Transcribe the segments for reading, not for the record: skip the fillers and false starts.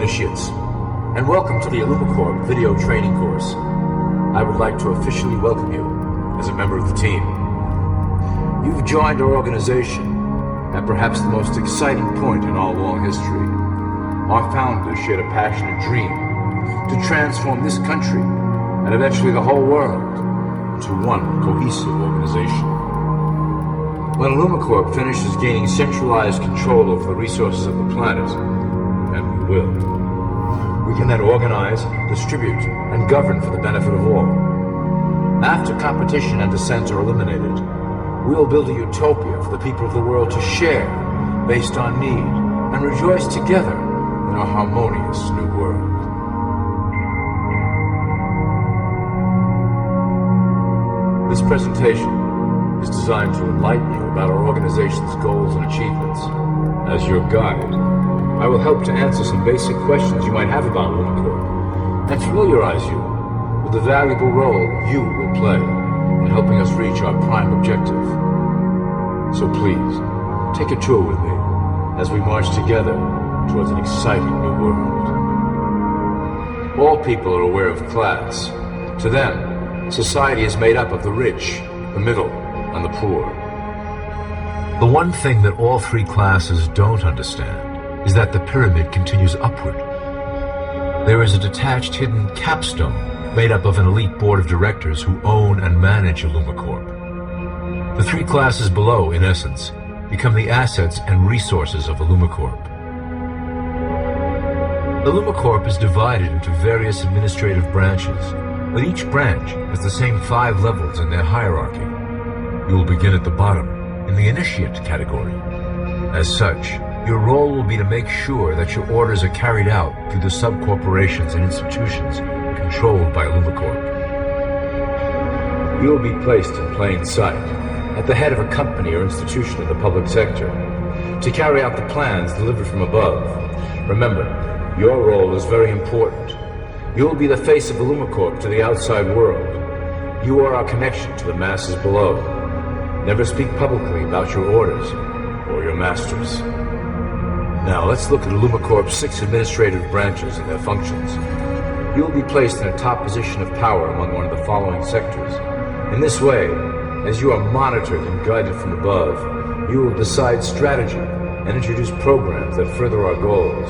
initiates, and welcome to the Illumicorp video training course. I would like to officially welcome you as a member of the team. You've joined our organization at perhaps the most exciting point in our long history. Our founders shared a passionate dream to transform this country and eventually the whole world into one cohesive organization. When Illumicorp finishes gaining centralized control over the resources of the planet, and we will, we can then organize, distribute, and govern for the benefit of all. After competition and dissent are eliminated, we will build a utopia for the people of the world to share based on need and rejoice together in our harmonious new world. This presentation is designed to enlighten you about our organization's goals and achievements. As your guide, I will help to answer some basic questions you might have about Illumicorp and familiarize you with the valuable role you will play in helping us reach our prime objective. So please, take a tour with me as we march together towards an exciting new world. All people are aware of class. To them, society is made up of the rich, the middle, and the poor. The one thing that all three classes don't understand is that the pyramid continues upward. There is a detached hidden capstone made up of an elite board of directors who own and manage Illumicorp. The three classes below, in essence, become the assets and resources of Illumicorp. Illumicorp is divided into various administrative branches, but each branch has the same 5 levels in their hierarchy. You will begin at the bottom, in the initiate category. As such, your role will be to make sure that your orders are carried out through the sub-corporations and institutions controlled by Illumicorp. You will be placed in plain sight, at the head of a company or institution in the public sector, to carry out the plans delivered from above. Remember, your role is very important. You will be the face of Illumicorp to the outside world. You are our connection to the masses below. Never speak publicly about your orders or your masters. Now let's look at Illumicorp's 6 administrative branches and their functions. You will be placed in a top position of power among one of the following sectors. In this way, as you are monitored and guided from above, you will decide strategy and introduce programs that further our goals.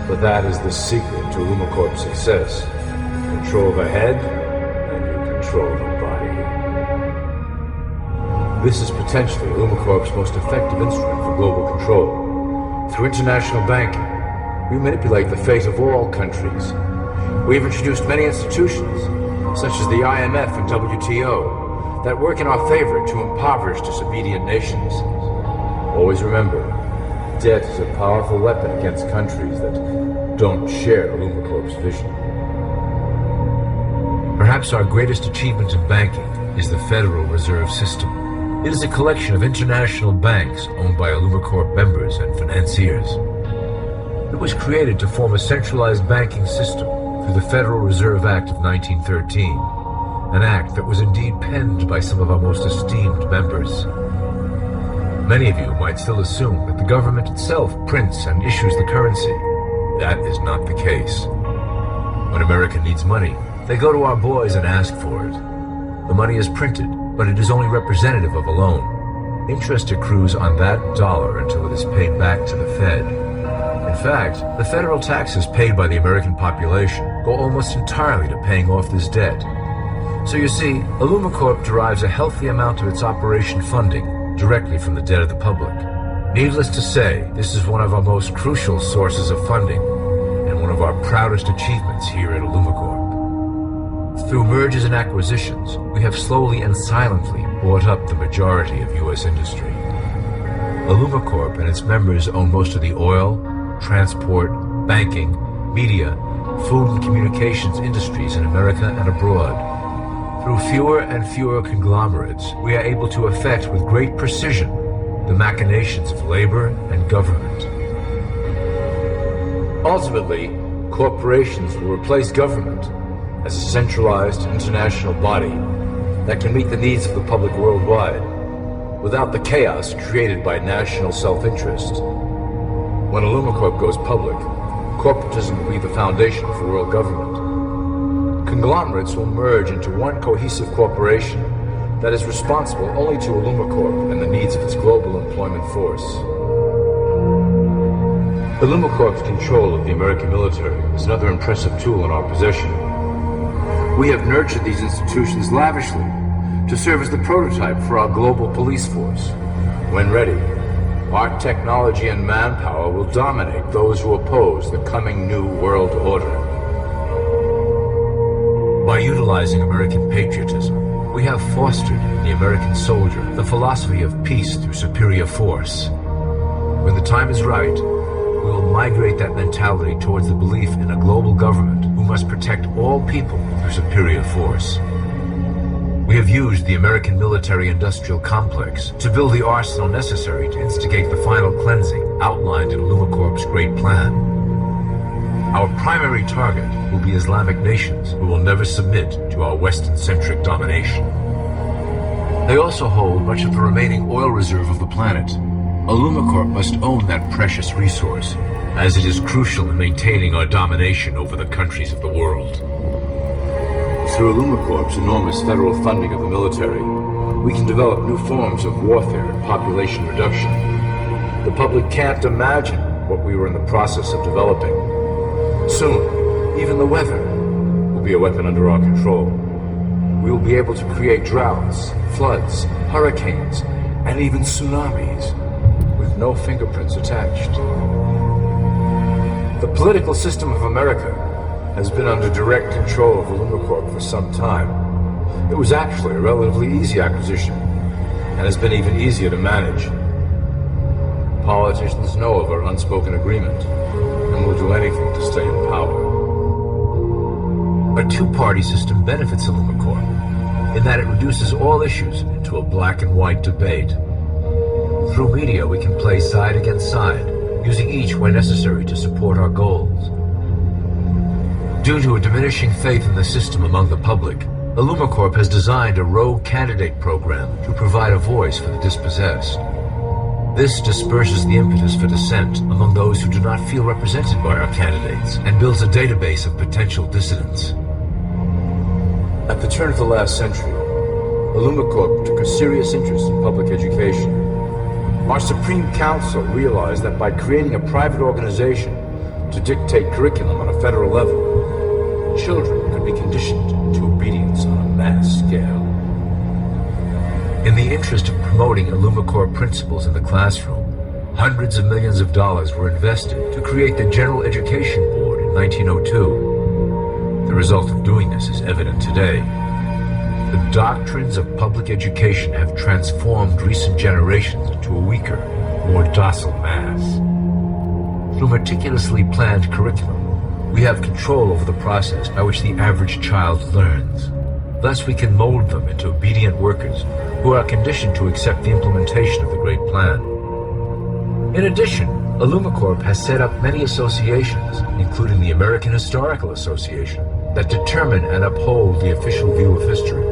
But that is the secret to Illumicorp's success. Control the head, and you control the body. This is potentially Illumicorp's most effective instrument for global control. Through international banking, we manipulate the fate of all countries. We have introduced many institutions, such as the IMF and WTO, that work in our favor to impoverish disobedient nations. Always remember, debt is a powerful weapon against countries that don't share Illumicorp's vision. Perhaps our greatest achievement in banking is the Federal Reserve System. It is a collection of international banks owned by Illumicorp members and financiers. It was created to form a centralized banking system through the Federal Reserve Act of 1913, an act that was indeed penned by some of our most esteemed members. Many of you might still assume that the government itself prints and issues the currency. That is not the case. When America needs money, they go to our boys and ask for it. The money is printed, but it is only representative of a loan. Interest accrues on that dollar until it is paid back to the Fed. In fact, the federal taxes paid by the American population go almost entirely to paying off this debt. So you see, Illumicorp derives a healthy amount of its operation funding directly from the debt of the public. Needless to say, this is one of our most crucial sources of funding and one of our proudest achievements here at Illumicorp. Through mergers and acquisitions, we have slowly and silently bought up the majority of U.S. industry. Illumicorp and its members own most of the oil, transport, banking, media, food and communications industries in America and abroad. Through fewer and fewer conglomerates, we are able to effect with great precision the machinations of labor and government. Ultimately, corporations will replace government as a centralized international body that can meet the needs of the public worldwide without the chaos created by national self-interest. When Illumicorp goes public, Corporatism will be the foundation for world government. Conglomerates will merge into one cohesive corporation that is responsible only to Illumicorp and the needs of its global employment force. Illumicorp's control of the American military is another impressive tool in our possession. We have nurtured these institutions lavishly to serve as the prototype for our global police force. When ready, our technology and manpower will dominate those who oppose the coming new world order. By utilizing American patriotism, we have fostered in the American soldier the philosophy of peace through superior force. When the time is right, we will migrate that mentality towards the belief in a global government who must protect all people through superior force. We have used the American military-industrial complex to build the arsenal necessary to instigate the final cleansing outlined in Illumicorp's Great Plan. Our primary target will be Islamic nations who will never submit to our Western-centric domination. They also hold much of the remaining oil reserve of the planet. Illumicorp must own that precious resource, as it is crucial in maintaining our domination over the countries of the world. Through Illumicorp's enormous federal funding of the military, we can develop new forms of warfare and population reduction. The public can't imagine what we were in the process of developing. Soon, even the weather will be a weapon under our control. We will be able to create droughts, floods, hurricanes, and even tsunamis with no fingerprints attached. The political system of America has been under direct control of Illumicorp for some time. It was actually a relatively easy acquisition, and has been even easier to manage. Politicians know of our unspoken agreement, and will do anything to stay in power. A two-party system benefits Illumicorp, in that it reduces all issues into a black and white debate. Through media, we can play side against side, using each where necessary to support our goals. Due to a diminishing faith in the system among the public, Illumicorp has designed a rogue candidate program to provide a voice for the dispossessed. This disperses the impetus for dissent among those who do not feel represented by our candidates and builds a database of potential dissidents. At the turn of the last century, Illumicorp took a serious interest in public education. Our Supreme Council realized that by creating a private organization to dictate curriculum on a federal level, children could be conditioned to obedience on a mass scale. In the interest of promoting Illumicorp principles in the classroom, hundreds of millions of dollars were invested to create the General Education Board in 1902. The result of doing this is evident today. The doctrines of public education have transformed recent generations into a weaker, more docile mass. Through meticulously planned curriculum, we have control over the process by which the average child learns. Thus, we can mold them into obedient workers who are conditioned to accept the implementation of the Great Plan. In addition, Illumicorp has set up many associations, including the American Historical Association, that determine and uphold the official view of history.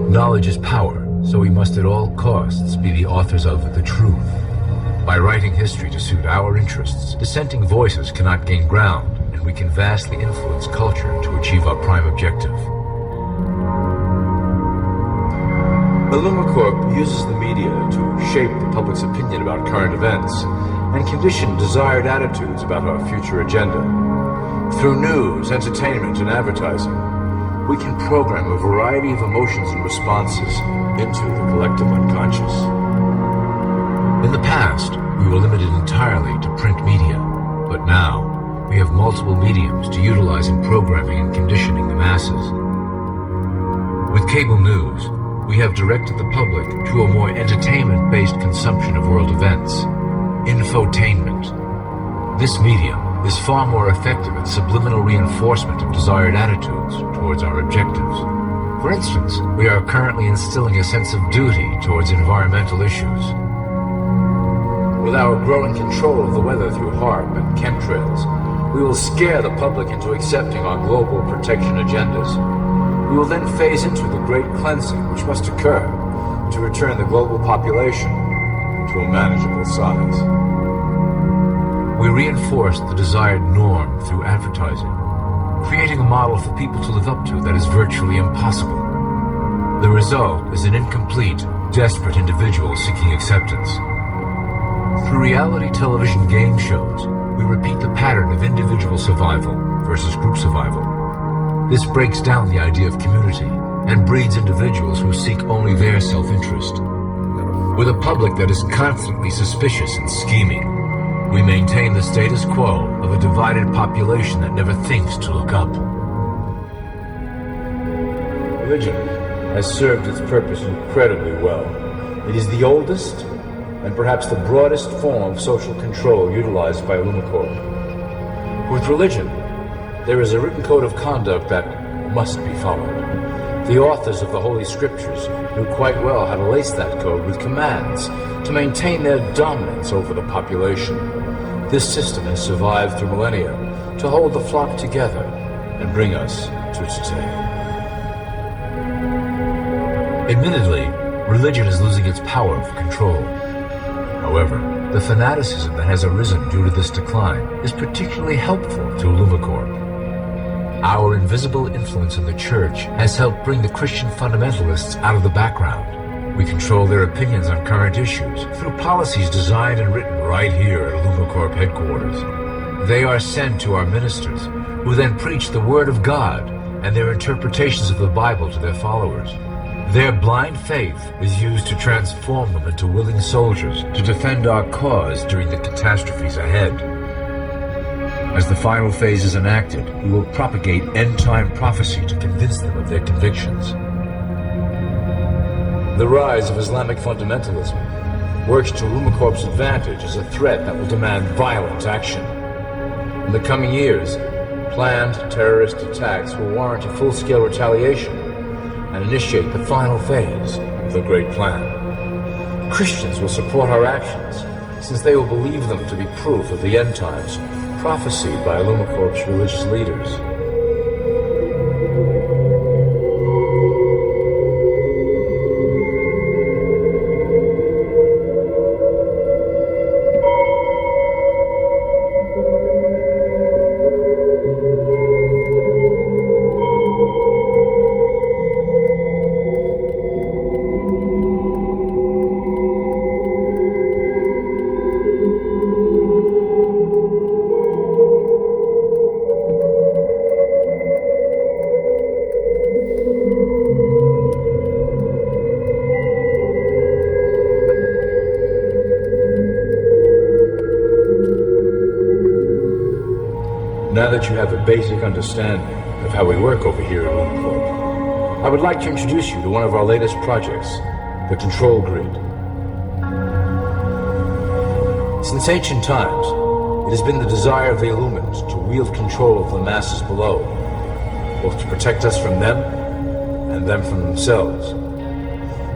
Knowledge is power, so we must at all costs be the authors of the truth. By writing history to suit our interests, dissenting voices cannot gain ground, and we can vastly influence culture to achieve our prime objective. Illumicorp uses the media to shape the public's opinion about current events and condition desired attitudes about our future agenda. Through news, entertainment, and advertising, we can program a variety of emotions and responses into the collective unconscious. In the past, we were limited entirely to print media, but now we have multiple mediums to utilize in programming and conditioning the masses. With cable news, we have directed the public to a more entertainment-based consumption of world events, infotainment. This medium is far more effective at subliminal reinforcement of desired attitudes towards our objectives. For instance, we are currently instilling a sense of duty towards environmental issues. With our growing control of the weather through HAARP and chemtrails, we will scare the public into accepting our global protection agendas. We will then phase into the great cleansing which must occur to return the global population to a manageable size. We reinforce the desired norm through advertising, creating a model for people to live up to that is virtually impossible. The result is an incomplete, desperate individual seeking acceptance. Through reality television game shows, we repeat the pattern of individual survival versus group survival. This breaks down the idea of community and breeds individuals who seek only their self-interest. With a public that is constantly suspicious and scheming, we maintain the status quo of a divided population that never thinks to look up. Religion has served its purpose incredibly well. It is the oldest and perhaps the broadest form of social control utilized by Illumicorp. With religion, there is a written code of conduct that must be followed. The authors of the Holy Scriptures knew quite well how to lace that code with commands to maintain their dominance over the population. This system has survived through millennia to hold the flock together and bring us to today. Admittedly, religion is losing its power for control. However, the fanaticism that has arisen due to this decline is particularly helpful to Illumicorp. Our invisible influence in the church has helped bring the Christian fundamentalists out of the background. We control their opinions on current issues through policies designed and written right here at Illumicorp headquarters. They are sent to our ministers, who then preach the Word of God and their interpretations of the Bible to their followers. Their blind faith is used to transform them into willing soldiers to defend our cause during the catastrophes ahead. As the final phase is enacted, we will propagate end-time prophecy to convince them of their convictions. The rise of Islamic fundamentalism works to Illumicorp's advantage as a threat that will demand violent action. In the coming years, planned terrorist attacks will warrant a full-scale retaliation and initiate the final phase of the Great Plan. Christians will support our actions, since they will believe them to be proof of the end times prophesied by Illumicorp's religious leaders. Now that you have a basic understanding of how we work over here at Illumicorp, I would like to introduce you to one of our latest projects, the Control Grid. Since ancient times, it has been the desire of the Illuminati to wield control of the masses below, both to protect us from them and them from themselves.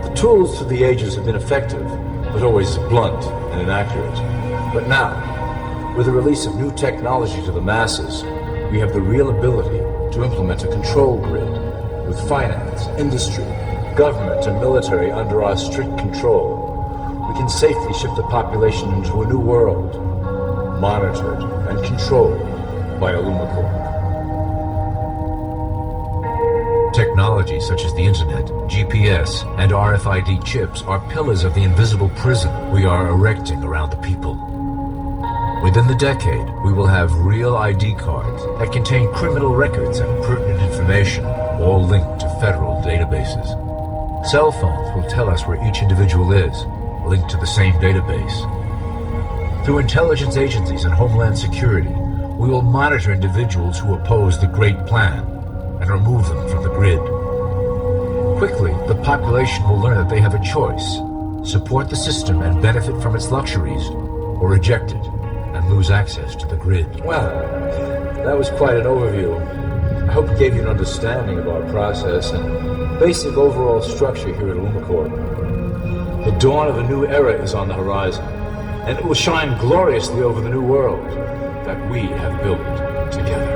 The tools through the ages have been effective, but always blunt and inaccurate. But now, with the release of new technology to the masses, we have the real ability to implement a control grid with finance, industry, government, and military under our strict control. We can safely shift the population into a new world, monitored and controlled by Illumicorp. Technology such as the internet, GPS, and RFID chips are pillars of the invisible prison we are erecting around the people. Within the decade, we will have real ID cards that contain criminal records and pertinent information, all linked to federal databases. Cell phones will tell us where each individual is, linked to the same database. Through intelligence agencies and Homeland Security, we will monitor individuals who oppose the Great Plan and remove them from the grid. Quickly, the population will learn that they have a choice: support the system and benefit from its luxuries, or reject it and lose access to the grid. Well, that was quite an overview. I hope it gave you an understanding of our process and basic overall structure here at Illumicorp. The dawn of a new era is on the horizon, and it will shine gloriously over the new world that we have built together.